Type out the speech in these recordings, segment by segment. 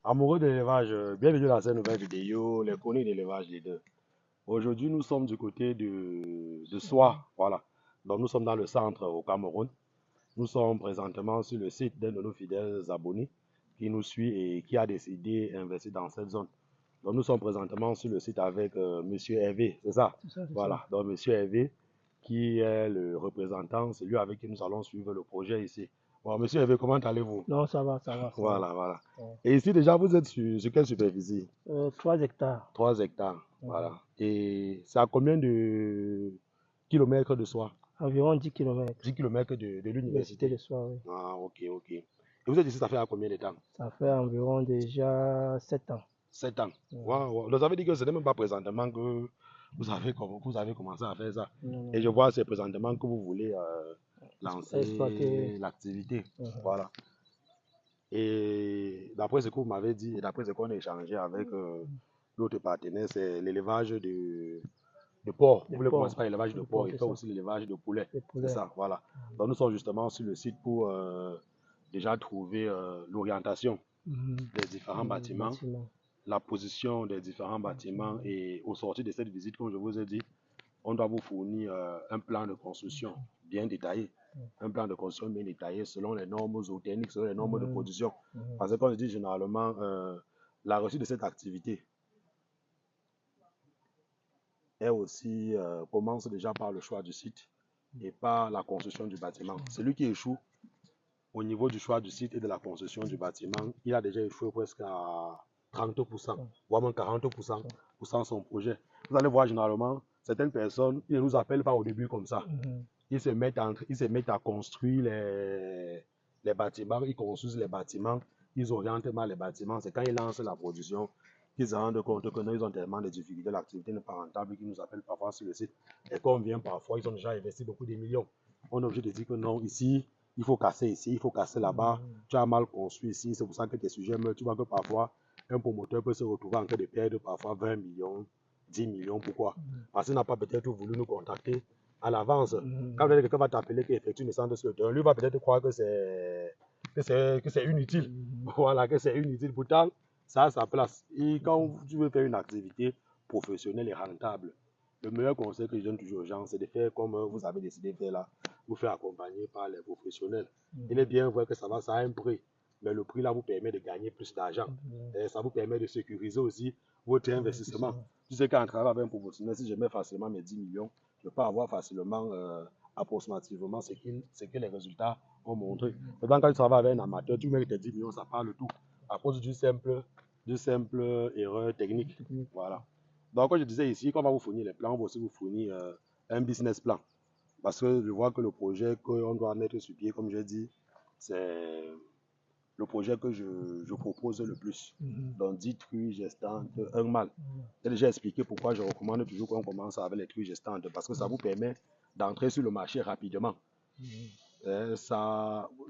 Amoureux de l'élevage, bienvenue dans cette nouvelle vidéo, les chroniques d'élevage des deux. Aujourd'hui, nous sommes du côté de Soie, voilà. Donc, nous sommes dans le centre au Cameroun. Nous sommes présentement sur le site d'un de nos fidèles abonnés qui nous suit et qui a décidé d'investir dans cette zone. Donc, nous sommes présentement sur le site avec Monsieur Hervé, c'est ça? Voilà. Donc, Monsieur Hervé, qui est le représentant, c'est lui avec qui nous allons suivre le projet ici. Bon, Monsieur Hervé, comment allez-vous? Non, ça va, ça va. Voilà, voilà. Ouais. Et ici, déjà, vous êtes sur quelle superficie? 3 hectares. 3 hectares, voilà. Et c'est à combien de kilomètres de Soie? Environ 10 km. 10 kilomètres de l'université. de Soie, oui. Ah, ok, ok. Et vous êtes ici, ça fait à combien de temps? Ça fait environ déjà 7 ans. 7 ans. Ouais. Wow. Vous avez dit que ce n'est même pas présentement que vous avez commencé à faire ça. Non. Et je vois, c'est présentement que vous voulez lancer Exploiter. l'activité. Voilà. Et d'après ce que vous m'avez dit, et d'après ce qu'on a échangé avec l'autre partenaire, c'est l'élevage de porc. Vous voulez commencer par l'élevage de porc et faire aussi l'élevage de poulet. C'est ça, voilà. Donc nous sommes justement sur le site pour déjà trouver l'orientation des différents bâtiments, la position des différents bâtiments et au sortir de cette visite, comme je vous ai dit, on doit vous fournir un plan de construction bien détaillé. Un plan de construction bien détaillé selon les normes zootechniques, selon les normes de production. Parce que comme je dis généralement, la réussite de cette activité est aussi, commence déjà par le choix du site et par la construction du bâtiment. Celui qui échoue au niveau du choix du site et de la construction du bâtiment, il a déjà échoué presque à 30%, voire même 40% pour son projet. Vous allez voir généralement, certaines personnes, ils ne nous appellent pas au début comme ça. Ils se mettent à construire les bâtiments, ils construisent les bâtiments, ils orientent mal les bâtiments. C'est quand ils lancent la production qu'ils se rendent compte que non, ils ont tellement de difficultés, l'activité n'est pas rentable, qu'ils nous appellent parfois sur le site. Et quand on vient parfois, ils ont déjà investi beaucoup de millions. On est obligé de dire que non, ici, il faut casser ici, il faut casser là-bas. Tu as mal construit ici, c'est pour ça que tes sujets meurent. Tu vois que parfois, un promoteur peut se retrouver en train de perdre parfois 20 millions, 10 millions. Pourquoi? Parce qu'il n'a pas peut-être voulu nous contacter à l'avance. Quand quelqu'un va t'appeler qui effectue une naissance sur le terrain, lui va peut-être croire que c'est inutile. Voilà, que c'est inutile. Pourtant, ça a sa place. Et quand tu veux faire une activité professionnelle et rentable, le meilleur conseil que je donne toujours aux gens, c'est de faire comme vous avez décidé de faire là, vous faire accompagner par les professionnels. Il est bien vrai que ça a un prix, mais le prix là vous permet de gagner plus d'argent. Ça vous permet de sécuriser aussi votre investissement. Tu sais qu'en travaillant avec un professionnel, si je mets facilement mes 10 millions, je peux avoir facilement, approximativement ce que les résultats ont montré. Maintenant, quand tu travailles avec un amateur, tu mets tes 10 millions, ça parle tout, à cause d'une simple erreur technique. Voilà. Donc, comme je disais ici, quand on va vous fournir les plans, on va aussi vous fournir un business plan. Parce que je vois que le projet qu'on doit mettre sur pied, comme j'ai dit, c'est le projet que je propose le plus. Donc 10 truies gestantes, un mâle. J'ai déjà expliqué pourquoi je recommande toujours qu'on commence avec les truies gestantes, parce que ça vous permet d'entrer sur le marché rapidement.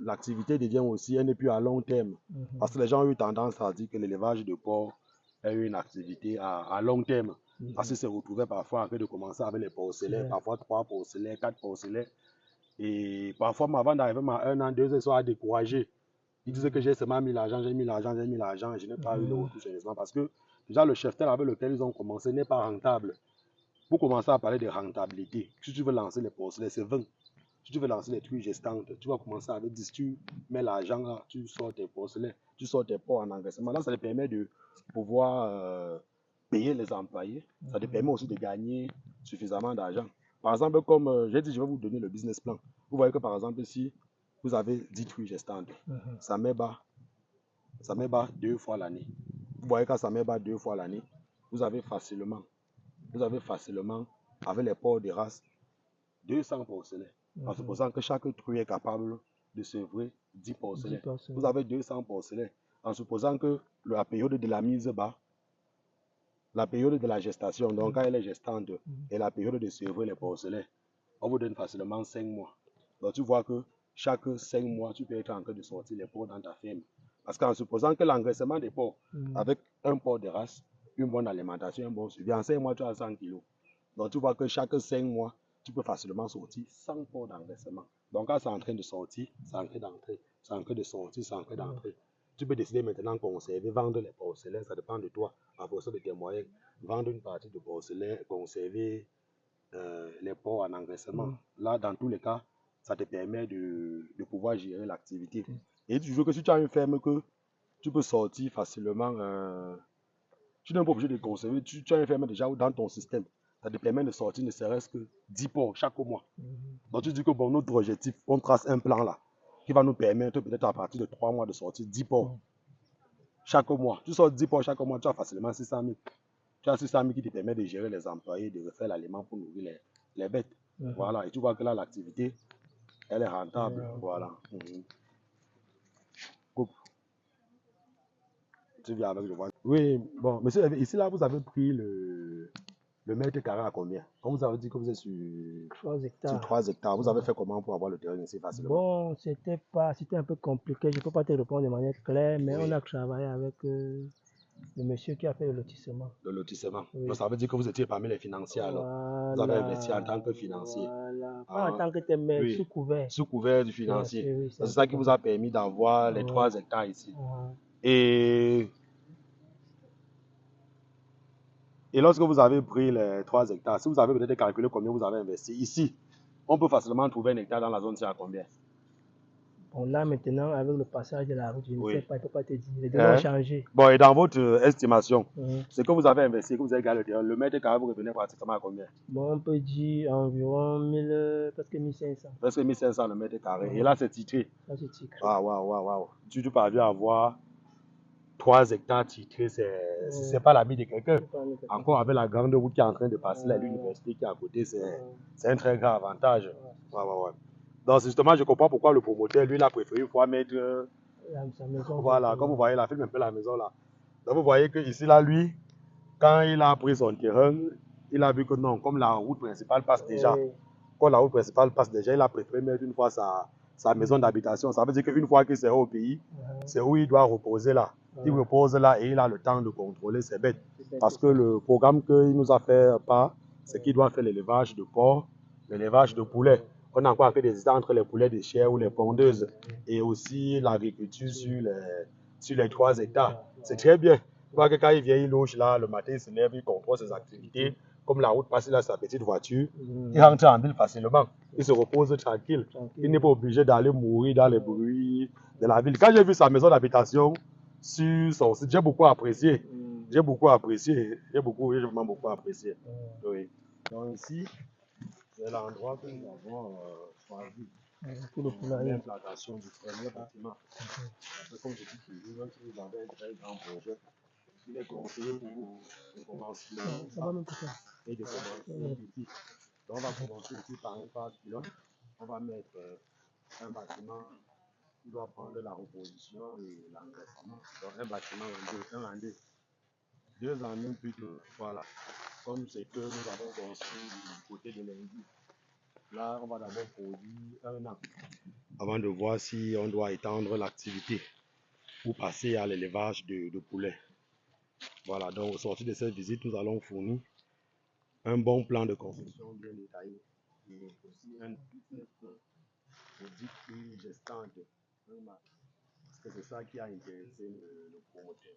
L'activité devient aussi, elle n'est plus à long terme. Parce que les gens ont eu tendance à dire que l'élevage de porc est une activité à long terme. Parce qu'ils se retrouvaient parfois en train de commencer avec les porcelets, parfois 3 porcelets, 4 porcelets. Et parfois, avant d'arriver à 1 an, 2 ans, ils sont découragés. Ils disaient que j'ai seulement mis l'argent, j'ai mis l'argent, et je n'ai pas eu de retour sérieusement parce que déjà le cheptel avec lequel ils ont commencé n'est pas rentable. Pour commencer à parler de rentabilité, si tu veux lancer les porcelets, c'est 20. Si tu veux lancer les trucs gestantes, tu vas commencer avec 10. Tu mets l'argent là, tu sors tes porcelets, tu sors tes porcs en engraissement. Là, ça te permet de pouvoir payer les employés. Ça te permet aussi de gagner suffisamment d'argent. Par exemple, comme j'ai dit, je vais vous donner le business plan. Vous voyez que par exemple, si vous avez 10 truies gestantes, ça met bas 2 fois l'année. Vous voyez quand ça met bas 2 fois l'année, vous avez facilement, avec les porcs de race, 200 porcelets. En supposant que chaque truie est capable de sevrer 10 porcelets. Vous avez 200 porcelets. En supposant que la période de la mise bas, la période de la gestation, donc quand elle est gestante, et la période de sevrer les porcelets, on vous donne facilement 5 mois. Donc tu vois que chaque 5 mois, tu peux être en train de sortir les porcs dans ta ferme. Parce qu'en supposant que l'engraissement des porcs, avec un porc de race, une bonne alimentation, un bon suivi, en 5 mois, tu as 100 kilos. Donc tu vois que chaque 5 mois, tu peux facilement sortir 100 porcs d'engraissement. Donc quand c'est en train de sortir, c'est en train d'entrer, c'est en train de sortir, c'est en train d'entrer. Tu peux décider maintenant de conserver, vendre les porcelains, ça dépend de toi, en fonction de tes moyens. Vendre une partie de porcelain, conserver les porcs en engraissement. Là, dans tous les cas, ça te permet de pouvoir gérer l'activité. Et tu veux que si tu as une ferme que tu peux sortir facilement, tu n'es pas obligé de conserver, tu as une ferme déjà dans ton système. Ça te permet de sortir ne serait-ce que 10 porcs chaque mois. Donc tu dis que bon, notre objectif, on trace un plan là, qui va nous permettre peut-être à partir de 3 mois de sortir 10 porcs chaque mois. Tu sors 10 porcs chaque mois, tu as facilement 600 000. Tu as 600 000 qui te permet de gérer les employés, de refaire l'aliment pour nourrir les bêtes. Voilà, et tu vois que là, l'activité, elle est rentable. Voilà. Coupe. Tu viens avec le voisin. Oui, bon, monsieur, ici là, vous avez pris le mètre carré à combien? Comme vous avez dit que vous êtes sur 3 hectares. sur 3 hectares, vous avez fait comment pour avoir le terrain ici facilement? Bon, c'était un peu compliqué. Je ne peux pas te répondre de manière claire, mais Oui. on a travaillé avec le monsieur qui a fait le lotissement. Le lotissement. Oui. Donc ça veut dire que vous étiez parmi les financiers alors. Vous avez investi en tant que financier. Voilà. Pas en tant que tel, mais Oui. sous couvert. Sous couvert du financier. Oui, C'est ça qui vous a permis d'avoir les 3 hectares ici. Et lorsque vous avez pris les 3 hectares, si vous avez peut-être calculé combien vous avez investi ici, on peut facilement trouver un hectare dans la zone, c'est à combien? Bon, là maintenant, avec le passage de la route, je ne Oui. sais pas, je ne peux pas te dire. Les données ont changé. Bon, et dans votre estimation, ce que vous avez investi, que vous avez gagné le terrain, le mètre carré vous revenez pratiquement à combien? Bon, on peut dire environ 1000, presque 1500. Presque 1500 le mètre carré. Et là, c'est titré. Là, c'est titré. Waouh. Tu parviens à avoir 3 hectares titrés, c'est pas l'habit de quelqu'un. Encore avec la grande route qui est en train de passer là, l'université qui est à côté, c'est un très grand avantage. Ouais. Donc justement, je comprends pourquoi le promoteur, lui, il a préféré une fois mettre... sa maison. Voilà, comme vous voyez, il a filmé un peu la maison là. Donc vous voyez que ici là, lui, quand il a pris son terrain, il a vu que non, comme la route principale passe déjà, il a préféré mettre une fois sa maison d'habitation. Ça veut dire qu'une fois qu'il sera au pays, c'est où il doit reposer là. Il repose là et il a le temps de contrôler ses bêtes. Parce que le programme qu'il nous a fait part, c'est qu'il doit faire l'élevage de porc, l'élevage de poulets. On a encore fait des histoires entre les poulets de chair ou les pondeuses et aussi l'agriculture sur les 3 hectares. C'est très bien. Tu vois que quand il vient, il loge là, le matin, il se lève, il contrôle ses activités. Comme la route passe là, sa petite voiture, il rentre en ville facilement. Il se repose tranquille. Il n'est pas obligé d'aller mourir dans les bruits de la ville. Quand j'ai vu sa maison d'habitation sur son site, j'ai beaucoup apprécié. J'ai vraiment beaucoup apprécié. Oui. Donc ici, c'est l'endroit que nous avons choisi pour l'implantation du premier bâtiment. Comme je dis toujours, même si vous avez un très grand projet, il est conseillé pour vous de commencer et de commencer ici. Donc on va commencer ici par un phase pilote. On va mettre un bâtiment qui doit prendre la reposition et l'engraissement. Donc un bâtiment en deux. 2 en 1 plutôt. Voilà. Comme c'est que nous avons construit du côté de l'Indie. Là, on va d'abord produire 1 an avant de voir si on doit étendre l'activité ou passer à l'élevage de poulets. Voilà, donc au sortir de cette visite, nous allons fournir un bon plan de construction bien détaillé et aussi un audit gestante. Parce que c'est ça qui a intéressé le promoteur.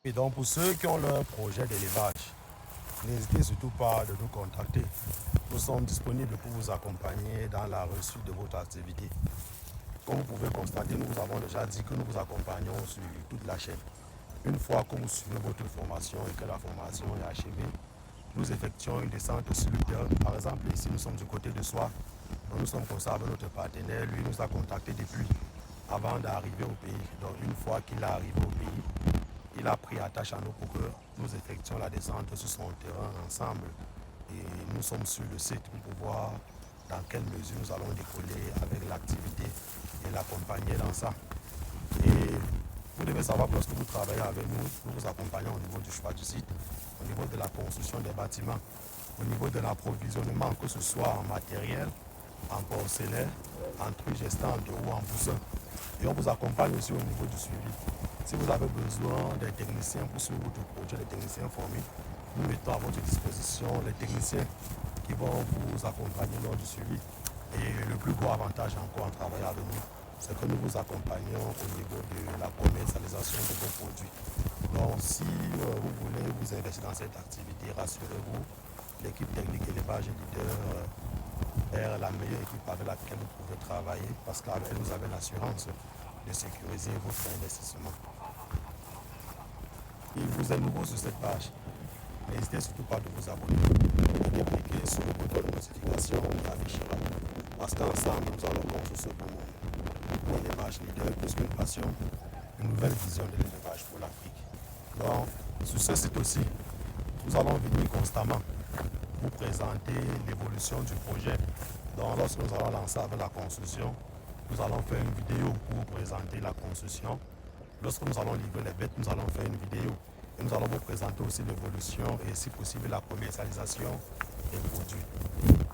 Et donc pour ceux qui ont leur projet d'élevage, n'hésitez surtout pas de nous contacter. Nous sommes disponibles pour vous accompagner dans la réussite de votre activité. Comme vous pouvez constater, nous vous avons déjà dit que nous vous accompagnons sur toute la chaîne. Une fois que vous suivez votre formation et que la formation est achevée, nous effectuons une descente sur le terrain. Par exemple, ici nous sommes du côté de Soie. Nous sommes comme ça avec notre partenaire. Lui nous a contacté depuis avant d'arriver au pays. Donc une fois qu'il est arrivé au pays, il a pris attache à nous pour que nous effectuions la descente sur son terrain ensemble. Et nous sommes sur le site pour voir dans quelle mesure nous allons décoller avec l'activité et l'accompagner dans ça. Et vous devez savoir que lorsque vous travaillez avec nous, nous vous accompagnons au niveau du choix du site, au niveau de la construction des bâtiments, au niveau de l'approvisionnement, que ce soit en matériel, en porcelain, en trucs gestante ou en poussin. Et on vous accompagne aussi au niveau du suivi. Si vous avez besoin des techniciens pour suivre votre projet, des techniciens formés, nous mettons à votre disposition les techniciens qui vont vous accompagner lors du suivi. Et le plus gros avantage encore en travaillant avec nous, c'est que nous vous accompagnons au niveau de la commercialisation de vos produits. Donc si vous voulez vous investir dans cette activité, rassurez-vous, l'équipe technique élevage et leader est la meilleure équipe avec laquelle vous pouvez travailler parce qu'elle vous avez l'assurance de sécuriser votre investissement. Il vous est nouveau sur cette page, n'hésitez surtout pas de vous abonner et de cliquer sur le bouton de notification qui affichera. Parce qu'ensemble, nous allons construire ce beau monde. L'élevage leader, plus qu'une passion, une nouvelle vision de l'élevage pour l'Afrique. Donc, sur ce site aussi, nous allons venir constamment vous présenter l'évolution du projet. Donc, lorsque nous allons lancer avec la construction, nous allons faire une vidéo pour vous présenter la construction. Lorsque nous allons livrer les bêtes, nous allons faire une vidéo et nous allons vous présenter aussi l'évolution et si possible la commercialisation des produits.